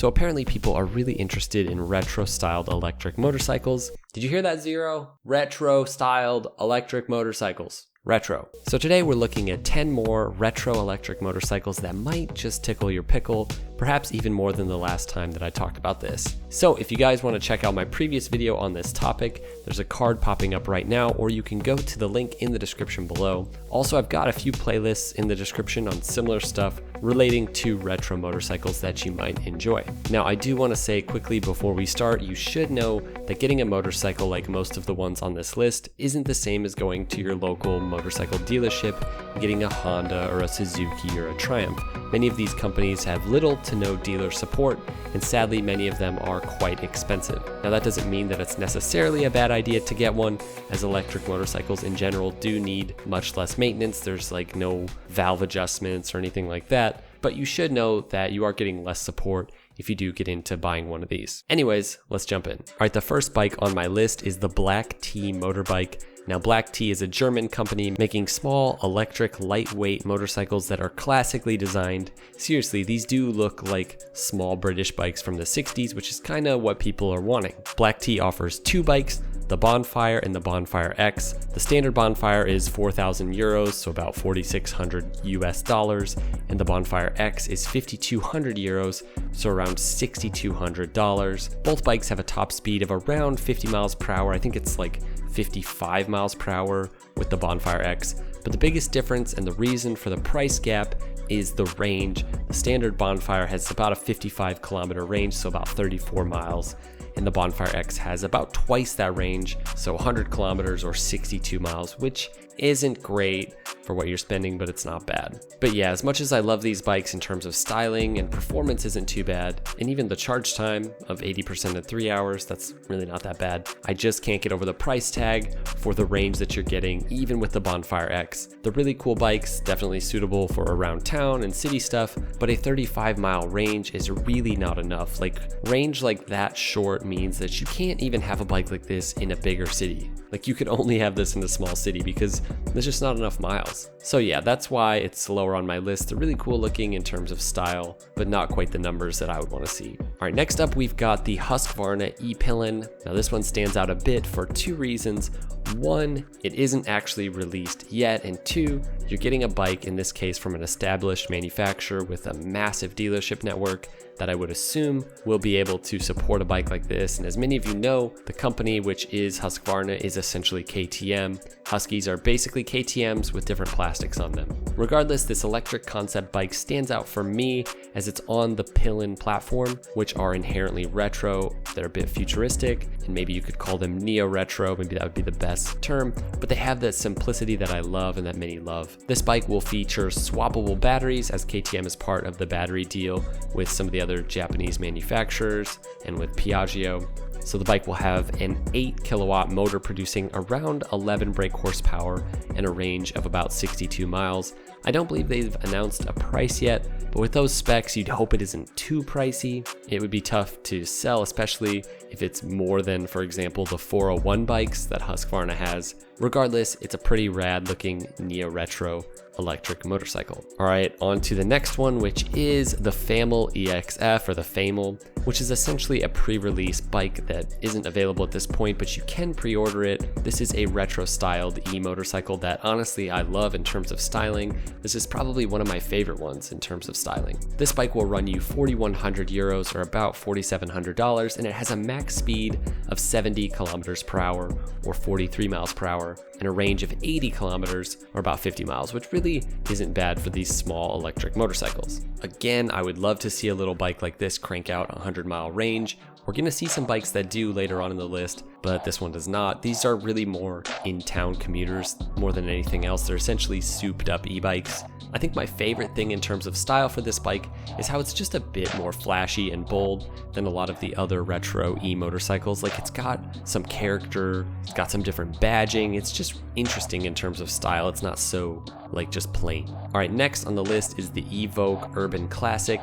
So apparently people are really interested in retro-styled electric motorcycles. Did you hear that, Zero? Retro-styled electric motorcycles. Retro. So today we're looking at 10 more retro electric motorcycles that might just tickle your pickle, perhaps even more than the last time that I talked about this. So if you guys want to check out my previous video on this topic, there's a card popping up right now, or you can go to the link in the description below. Also, I've got a few playlists in the description on similar stuff relating to retro motorcycles that you might enjoy. Now, I do want to say quickly before we start, you should know that getting a motorcycle like most of the ones on this list isn't the same as going to your local motorcycle dealership and getting a Honda or a Suzuki or a Triumph. Many of these companies have little to no dealer support, and sadly many of them are quite expensive. Now that doesn't mean that it's necessarily a bad idea to get one, as electric motorcycles in general do need much less maintenance. There's like no valve adjustments or anything like that, but you should know that you are getting less support if you do get into buying one of these. Anyways, let's jump in. All right, the first bike on my list is the Black Tea Motorbike. Now, Black Tea is a German company making small, electric, lightweight motorcycles that are classically designed. Seriously, these do look like small British bikes from the 60s, which is kind of what people are wanting. Black Tea offers two bikes, the Bonfire and the Bonfire X. The standard Bonfire is 4,000 euros, so about 4,600 US dollars, and the Bonfire X is 5,200 euros, so around $6,200. Both bikes have a top speed of around 50 miles per hour. I think it's like 55 miles per hour with the Bonfire X, but the biggest difference and the reason for the price gap is the range. The standard Bonfire has about a 55 kilometer range, so about 34 miles, and the Bonfire X has about twice that range, so 100 kilometers or 62 miles, which isn't great for what you're spending, but it's not bad. But yeah, as much as I love these bikes in terms of styling and performance isn't too bad, and even the charge time of 80% in 3 hours, that's really not that bad. I just can't get over the price tag for the range that you're getting, even with the Bonfire X. The really cool bikes, definitely suitable for around town and city stuff, but a 35-mile range is really not enough. Like, range like that short means that you can't even have a bike like this in a bigger city. Like, you could only have this in a small city because there's just not enough miles. So yeah, that's why it's lower on my list. They're really cool looking in terms of style, but not quite the numbers that I would want to see. All right, next up we've got the Husqvarna E-Pilen. Now this one stands out a bit for two reasons. One, it isn't actually released yet, and two, you're getting a bike, in this case from an established manufacturer with a massive dealership network that I would assume will be able to support a bike like this. And as many of you know, the company, which is Husqvarna, is essentially KTM. Huskies are basically KTMs with different plastics on them. Regardless, this electric concept bike stands out for me as it's on the Pilen platform, which are inherently retro. They're a bit futuristic, and maybe you could call them neo-retro, maybe that would be the best term, but they have that simplicity that I love and that many love. This bike will feature swappable batteries, as KTM is part of the battery deal with some of the other Japanese manufacturers and with Piaggio. So the bike will have an 8 kilowatt motor producing around 11 brake horsepower and a range of about 62 miles. I don't believe they've announced a price yet, but with those specs, you'd hope it isn't too pricey. It would be tough to sell, especially if it's more than, for example, the 401 bikes that Husqvarna has. Regardless, it's a pretty rad looking neo-retro electric motorcycle. All right, on to the next one, which is the Famel E-XF, or the Famel, which is essentially a pre-release bike that isn't available at this point, but you can pre-order it. This is a retro-styled e-motorcycle that honestly I love in terms of styling. This is probably one of my favorite ones in terms of styling. This bike will run you 4,100 euros or about $4,700, and it has a max speed of 70 kilometers per hour or 43 miles per hour and a range of 80 kilometers or about 50 miles, which really isn't bad for these small electric motorcycles. Again, I would love to see a little bike like this crank out a 100-mile range. We're going to see some bikes that do later on in the list, but this one does not. These are really more in-town commuters more than anything else. They're essentially souped up e-bikes. I think my favorite thing in terms of style for this bike is how it's just a bit more flashy and bold than a lot of the other retro e-motorcycles. Like, it's got some character, it's got some different badging. It's just interesting in terms of style. It's not so like just plain. All right, next on the list is the Evoke Urban Classic.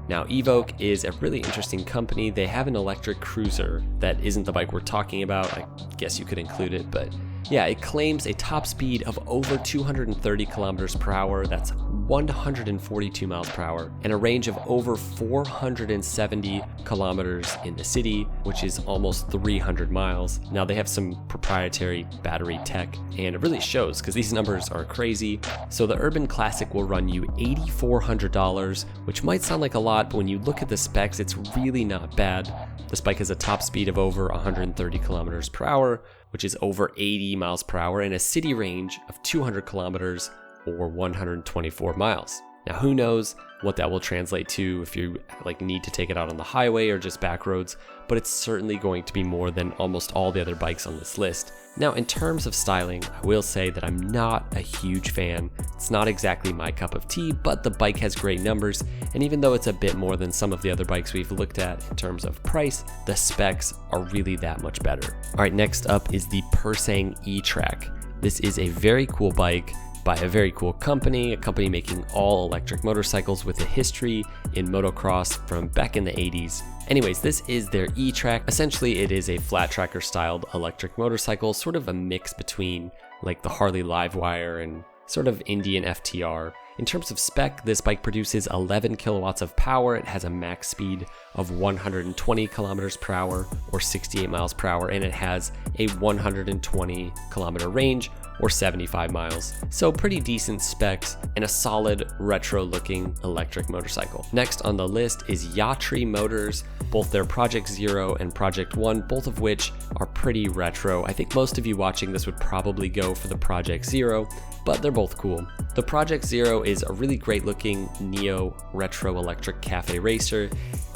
Now, Evoke is a really interesting company. They have an electric cruiser that isn't the bike we're talking about. I guess you could include it, but yeah, it claims a top speed of over 230 kilometers per hour. That's 142 miles per hour and a range of over 470 kilometers in the city, which is almost 300 miles. Now they have some proprietary battery tech and it really shows because these numbers are crazy. So the Urban Classic will run you $8,400, which might sound like a lot, but when you look at the specs, it's really not bad. This bike has a top speed of over 130 kilometers per hour, which is over 80 miles per hour, and a city range of 200 kilometers or 124 miles. Now who knows what that will translate to if you need to take it out on the highway or just back roads, but it's certainly going to be more than almost all the other bikes on this list. Now in terms of styling, I will say that I'm not a huge fan. It's not exactly my cup of tea, but the bike has great numbers, and even though it's a bit more than some of the other bikes we've looked at in terms of price, the specs are really that much better. All right, next up is the Pursang E-Track. This is a very cool bike by a very cool company, a company making all electric motorcycles with a history in motocross from back in the 80s. Anyways, this is their E-Track. Essentially, it is a flat tracker styled electric motorcycle, sort of a mix between like the Harley Livewire and sort of Indian FTR. In terms of spec, this bike produces 11 kilowatts of power. It has a max speed of 120 kilometers per hour or 68 miles per hour, and it has a 120 kilometer range or 75 miles. So pretty decent specs and a solid retro looking electric motorcycle. Next on the list is Yatri Motors, both their Project Zero and Project One, both of which are pretty retro. I think most of you watching this would probably go for the Project Zero, but they're both cool. The Project Zero is a really great looking neo retro electric cafe racer.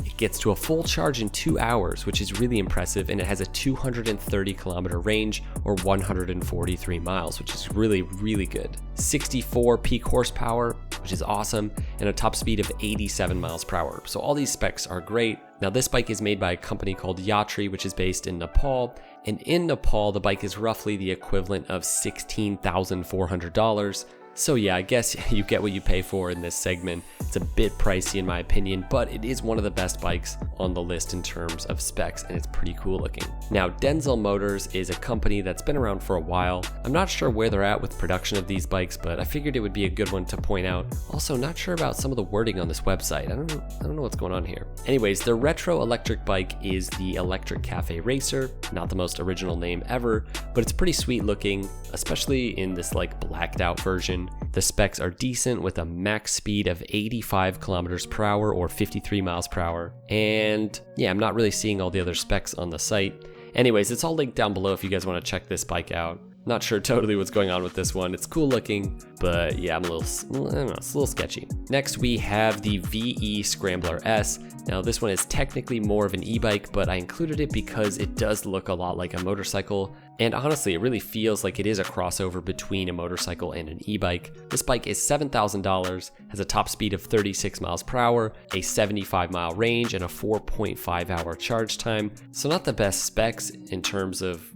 It gets to a full charge in 2 hours, which is really impressive, and it has a 230 kilometer range or 143 miles, which is really, really good. 64 peak horsepower, which is awesome, and a top speed of 87 miles per hour. So all these specs are great. Now this bike is made by a company called Yatri, which is based in Nepal, and in Nepal, the bike is roughly the equivalent of $16,400. So yeah, I guess you get what you pay for in this segment. It's a bit pricey in my opinion, but it is one of the best bikes on the list in terms of specs, and it's pretty cool looking. Now, Denzel Motors is a company that's been around for a while. I'm not sure where they're at with production of these bikes, but I figured it would be a good one to point out. Also, not sure about some of the wording on this website. I don't know what's going on here. Anyways, their retro electric bike is the Electric Cafe Racer. Not the most original name ever, but it's pretty sweet looking, especially in this like blacked out version. The specs are decent with a max speed of 85 kilometers per hour or 53 miles per hour. And yeah, I'm not really seeing all the other specs on the site. Anyways, it's all linked down below if you guys want to check this bike out. Not sure totally what's going on with this one. It's cool looking, but yeah, it's a little sketchy. Next, we have the VE Scrambler S. Now this one is technically more of an e-bike, but I included it because it does look a lot like a motorcycle. And honestly, it really feels like it is a crossover between a motorcycle and an e-bike. This bike is $7,000, has a top speed of 36 miles per hour, a 75 mile range, and a 4.5 hour charge time. So not the best specs in terms of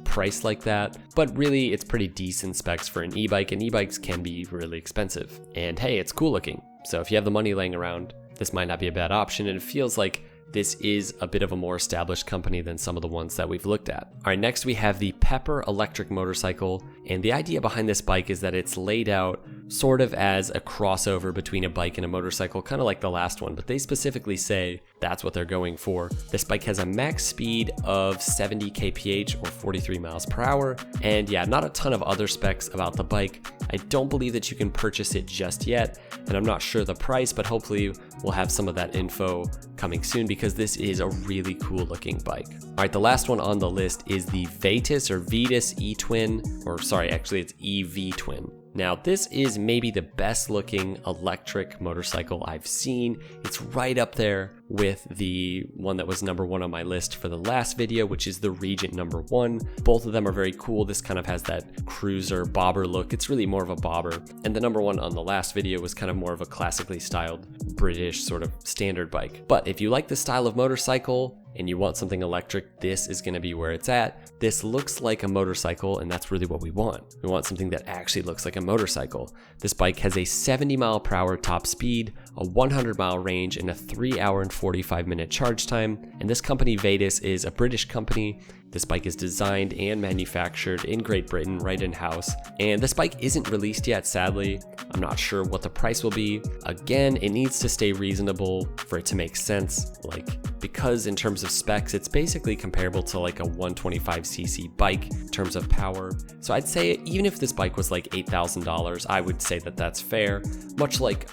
price like that, but really it's pretty decent specs for an e-bike, and e-bikes can be really expensive. And hey, it's cool looking. So if you have the money laying around, this might not be a bad option, and it feels like this is a bit of a more established company than some of the ones that we've looked at. All right, next we have the Pepper electric motorcycle, and the idea behind this bike is that it's laid out sort of as a crossover between a bike and a motorcycle, kind of like the last one, but they specifically say that's what they're going for. This bike has a max speed of 70 kph or 43 miles per hour, and yeah, not a ton of other specs about the bike. I don't believe that you can purchase it just yet, and I'm not sure the price, but hopefully we'll have some of that info coming soon because this is a really cool looking bike. All right, the last one on the list is the Veitis E-Twin, or sorry, actually it's EV-Twin. Now this is maybe the best looking electric motorcycle I've seen. It's right up there with the one that was number one on my list for the last video, which is the Regent number one. Both of them are very cool. This kind of has that cruiser bobber look. It's really more of a bobber. And the number one on the last video was kind of more of a classically styled British sort of standard bike. But if you like this style of motorcycle and you want something electric, this is going to be where it's at. This looks like a motorcycle, and that's really what we want. We want something that actually looks like a motorcycle. This bike has a 70 mile per hour top speed, a 100 mile range, and a 3 hour and 45 minute charge time. And this company Veitis is a British company, and they This bike is designed and manufactured in Great Britain right in-house, and this bike isn't released yet, sadly. I'm not sure what the price will be. Again, it needs to stay reasonable for it to make sense, because in terms of specs, it's basically comparable to like a 125cc bike in terms of power. So I'd say even if this bike was like $8,000, I would say that that's fair, much like,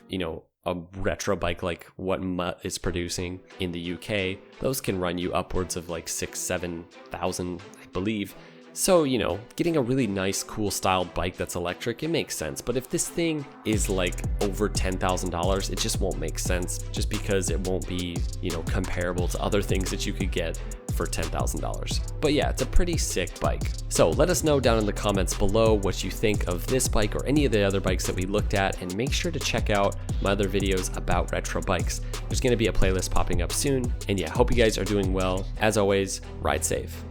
a retro bike like what Mutt is producing in the UK. Those can run you upwards of like 6,000-7,000, I believe. So, getting a really nice, cool styled bike that's electric, it makes sense. But if this thing is like over $10,000, it just won't make sense, just because it won't be, comparable to other things that you could get for $10,000. But yeah, it's a pretty sick bike. So let us know down in the comments below what you think of this bike or any of the other bikes that we looked at, and make sure to check out my other videos about retro bikes. There's gonna be a playlist popping up soon. And yeah, hope you guys are doing well. As always, ride safe.